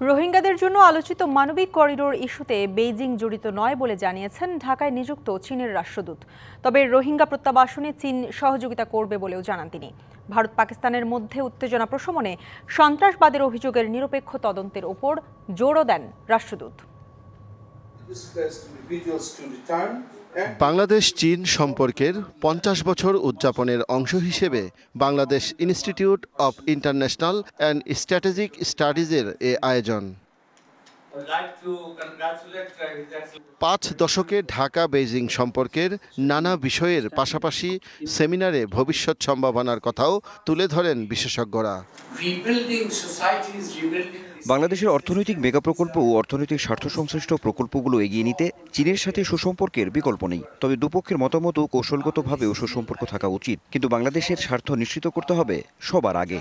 রোহিঙ্গাদের জন্য আলোচিত মানবিক করিডোর ইস্যুতে বেইজিং জড়িত নয় বলে জানিয়েছেন ঢাকায় নিযুক্ত চীনের রাষ্ট্রদূত। তবে রোহিঙ্গা প্রত্যাবাসনে চীন সহযোগিতা করবে বলেও জানান তিনি। ভারত পাকিস্তানের মধ্যে উত্তেজনা প্রশমনে সন্ত্রাসবাদের অভিযোগের নিরপেক্ষ তদন্তের ওপর জোরও দেন রাষ্ট্রদূত। বাংলাদেশ চীন সম্পর্কের ৫০ বছর উদযাপনের অংশ হিসেবে Bangladesh institute of international and strategic স্টাডিজের এ আয়োজন। ৫ দশকে ঢাকা বেইজিং সম্পর্কের নানা বিষয়ের পাশাপাশি সেমিনারে ভবিষ্যৎ সম্ভাবনার কথাও তুলে ধরেন বিশেষজ্ঞরা। বাংলাদেশের অর্থনৈতিক মেগা প্রকল্প ও অর্থনৈতিক স্বার্থ সংশ্লিষ্ট প্রকল্পগুলো এগিয়ে নিতে চীনের সাথে সুসম্পর্কের বিকল্প নেই। তবে দুপক্ষের মতামত ও কৌশলগতভাবেও সুসম্পর্ক থাকা উচিত, কিন্তু বাংলাদেশের স্বার্থ নিশ্চিত করতে হবে সবার আগে।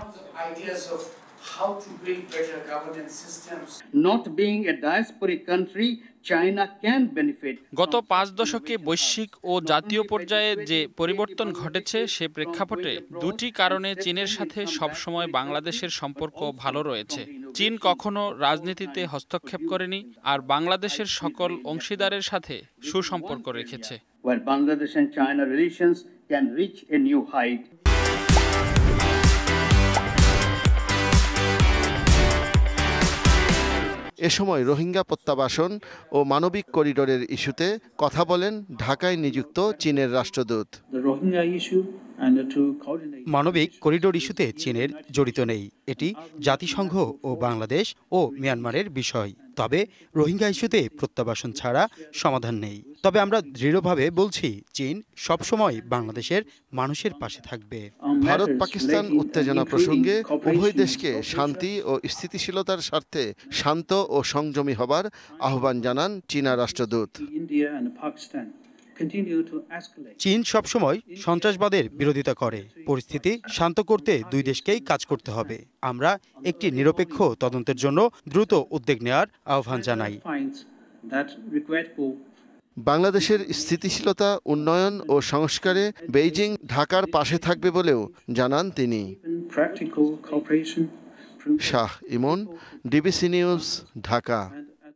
গত ৫ দশকে বৈশ্বিক ও জাতীয় পর্যায়ে যে পরিবর্তন ঘটেছে সে প্রেক্ষাপটে দুটি কারণে চীনের সাথে সবসময় বাংলাদেশের সম্পর্ক ভালো রয়েছে। চীন কখনো রাজনীতিতে হস্তক্ষেপ করেনি, আর বাংলাদেশের সকল অংশীদারের সাথে সুসম্পর্ক রেখেছে। এ সময় রোহিঙ্গা প্রত্যাবাসন ও মানবিক করিডোরের ইস্যুতে কথা বলেন ঢাকায় নিযুক্ত চীনের রাষ্ট্রদূত। মানবিক করিডোর ইস্যুতে চীনের জড়িত নেই। এটি জাতিসংঘ ও বাংলাদেশ ও মিয়ানমারের বিষয়। তবে রোহিঙ্গা ইস্যুতে প্রত্যাবাসন ছাড়া সমাধান নেই। তবে আমরা দৃঢ়ভাবে বলছি, চীন সবসময় বাংলাদেশের মানুষের পাশে থাকবে। ভারত পাকিস্তান উত্তেজনা প্রসঙ্গে উভয় দেশকে শান্তি ও স্থিতিশীলতার স্বার্থে শান্ত ও সংযমী হবার আহ্বান জানান চীনা রাষ্ট্রদূত। চীন সবসময় সন্ত্রাসবাদের বিরোধিতা করে। পরিস্থিতি শান্ত করতে দুই দেশকেই কাজ করতে হবে। আমরা একটি নিরপেক্ষ তদন্তের জন্য দ্রুত উদ্যোগ নেওয়ার আহ্বান জানাই। বাংলাদেশের স্থিতিশীলতা, উন্নয়ন ও সংস্কারে বেইজিং ঢাকার পাশে থাকবে বলেও জানান তিনি। শাহ ইমন, ডিবিসি নিউজ, ঢাকা।